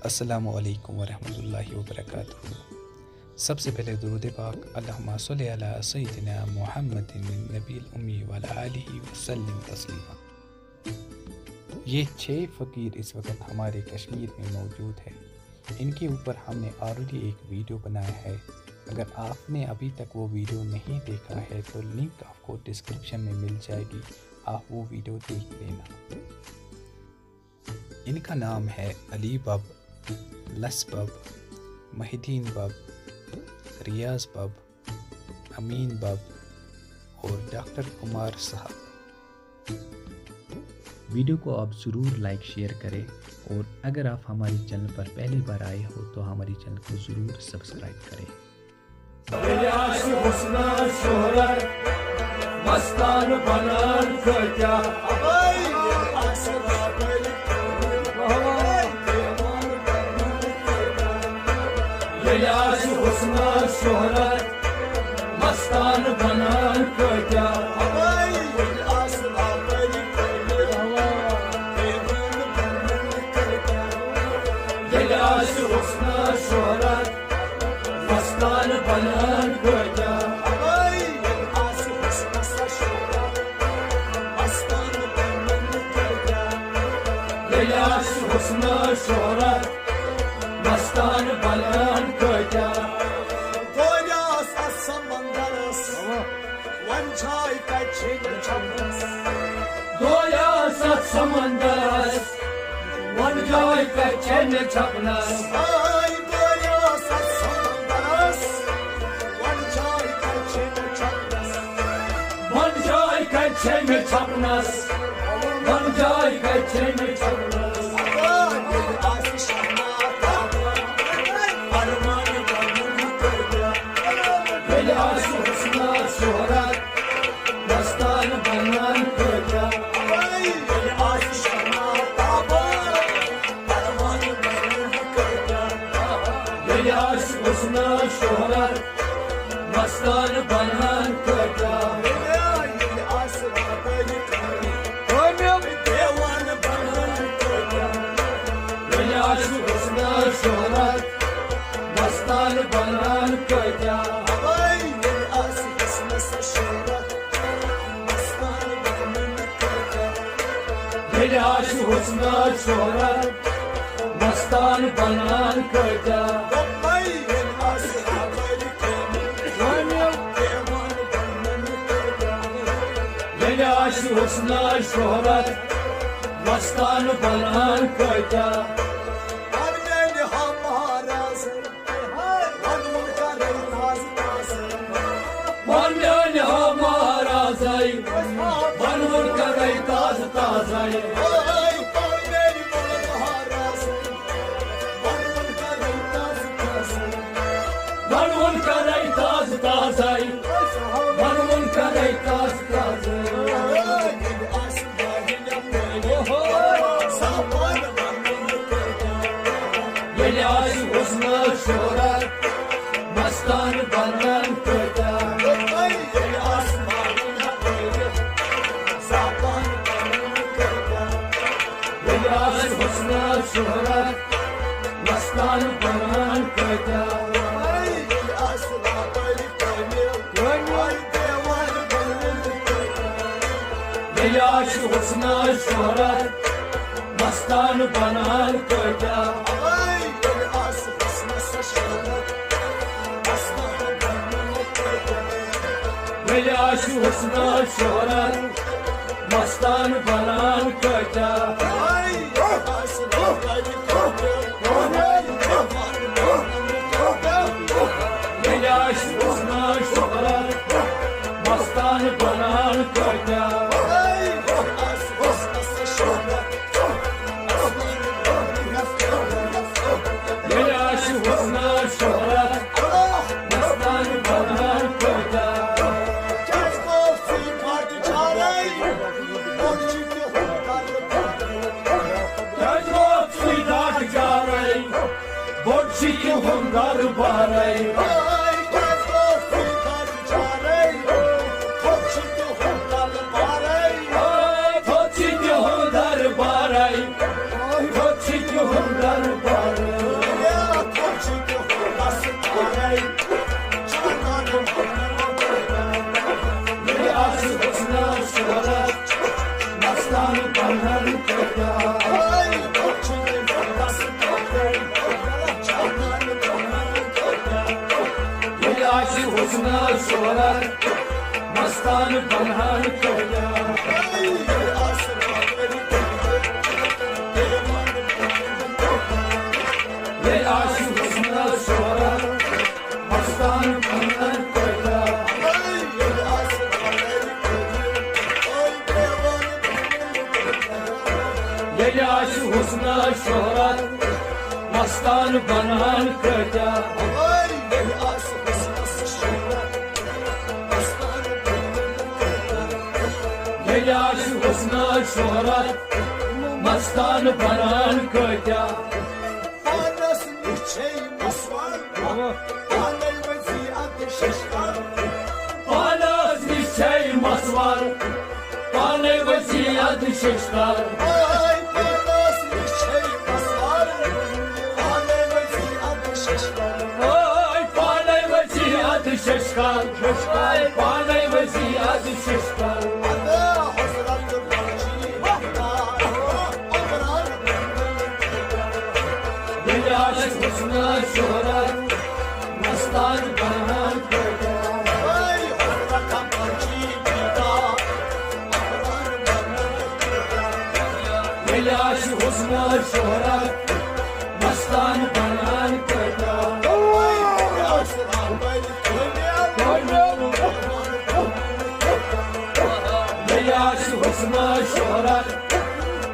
अस्सलामु अलैकुम वरहमतुल्लाहि वबरकातुहू। सबसे पहले दुरूद पाक अल्लाहुम्मा सल्लि अला सय्यिदिना मुहम्मदिन नबील उम्मी व अला आलिहि वसल्लिम तस्लीमा। ये 6 फ़कीर इस वक्त हमारे कश्मीर में मौजूद है। इनके ऊपर हमने ऑलरेडी एक वीडियो बनाया है। अगर आपने अभी तक वो वीडियो नहीं देखा है तो लिंक आपको डिस्क्रिप्शन में मिल जाएगी, आप वो वीडियो देख लेना। इनका नाम है अली बब, लस बब, महिदीन बब, रियाज बब, अमीन बब और डॉक्टर कुमार साहब। वीडियो को आप ज़रूर लाइक शेयर करें और अगर आप हमारे चैनल पर पहली बार आए हो तो हमारे चैनल को ज़रूर सब्सक्राइब करें। मस्तान बनान क्या मस्तान बनान क्या हुस्ना शोहरत मस्तान बनान क्या समंदरस वन जाय का चैन छपनस वन जाय का चैन छपनस वन जाय का चैन छपनस मस्तान बनान क्या हुस्ना शोहरत मस्तान बनान क्या हुस्ना शोहरत मस्तान बनान क्या हुस्ना शोहरत मस्तान बनान क्या हुस्ना शोहरत मस्तान बनान क्या शोहरत मस्तान बनान क्या हुस्ना शोहरत मस्तान बनान क्या हुस्ना शोहरत मस्तान बनान क्या हुस्ना शोहरत मस्तान बनान क्या हुस्ना शोहरत मस्तान बनान क्या हुस्ना शोहरत मस्तान बनान क्या हुंदर बारे हुंदर बारे husna şöhret Mastan pənhan köydə Ey aşıq husna şöhret Mastan pənhan köydə Ey aşıq husna şöhret Mastan pənhan köydə Yaş husna şöhret Mastan pənhan köydə Anasın içey masvar Anay vaziyatı şaşkar Panas niçey masvar Pane vaziyat şeşkar Ay anasın içey masvar Anay vaziyatı şaşkar Ay pane vaziyat şeşkar Ay pane vaziyat şeşkar Ana hazratı bakçı Yaş husna şöhret Mastan pənhan köydə Ay hazratı bakçı Yaş husna şöhret Mastan pənhan köydə Ay aslan beni Yaş husna şöhret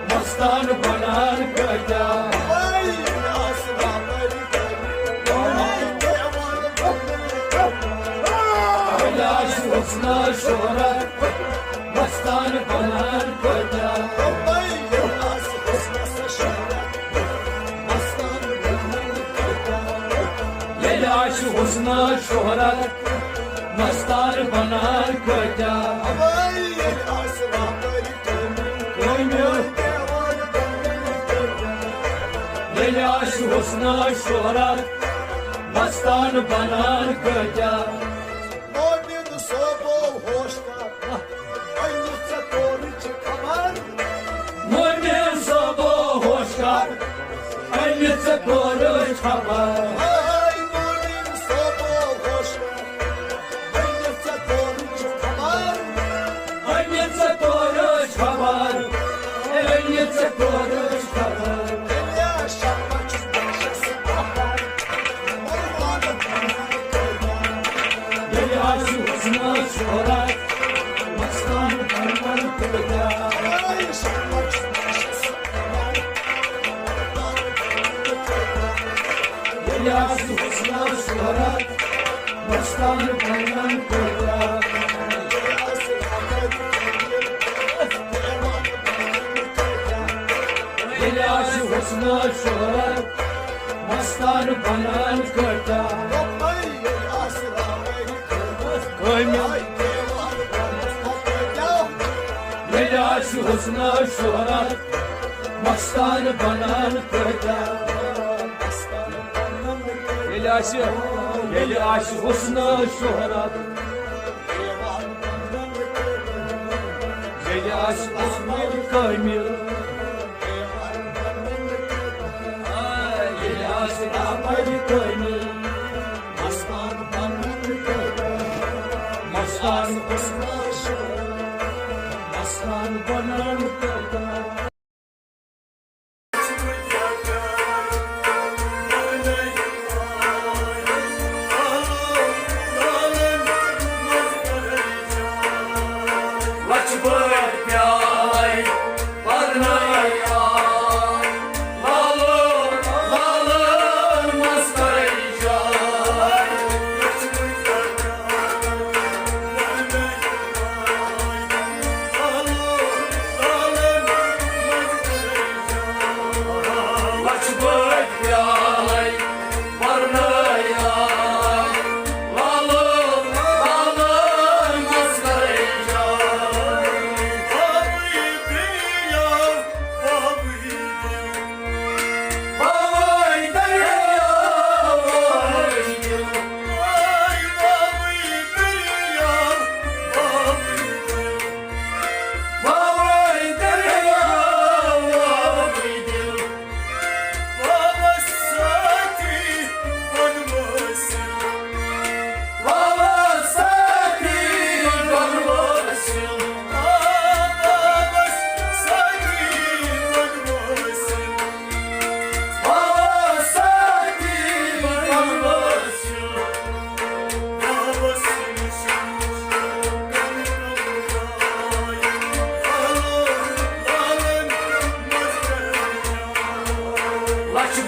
Mastan pənhan köydə Ay aslan beni Yaş husna şöhret Mastan pənhan köydə Ay Yaş husna şöhret Mastan pənhan köydə Yaş husna şöhret Mastan pənhan köydə Moymen sobo hoşkar Əllicə qoruş xabar Əllicə qoruş xabar Əllicə qoruş xabar Yaş husna şöhret Mastan pənhan köydə Yaş husna şöhret Mastan pənhan köydə Yaş husna şöhret Mastan pənhan köydə Yaş husna şöhret Mastan pənhan köydə Yaş husna şöhret Yaş husna kaymıyor Yaş ramay kaymıyor Mastan Mastan pənhan köydə Açmış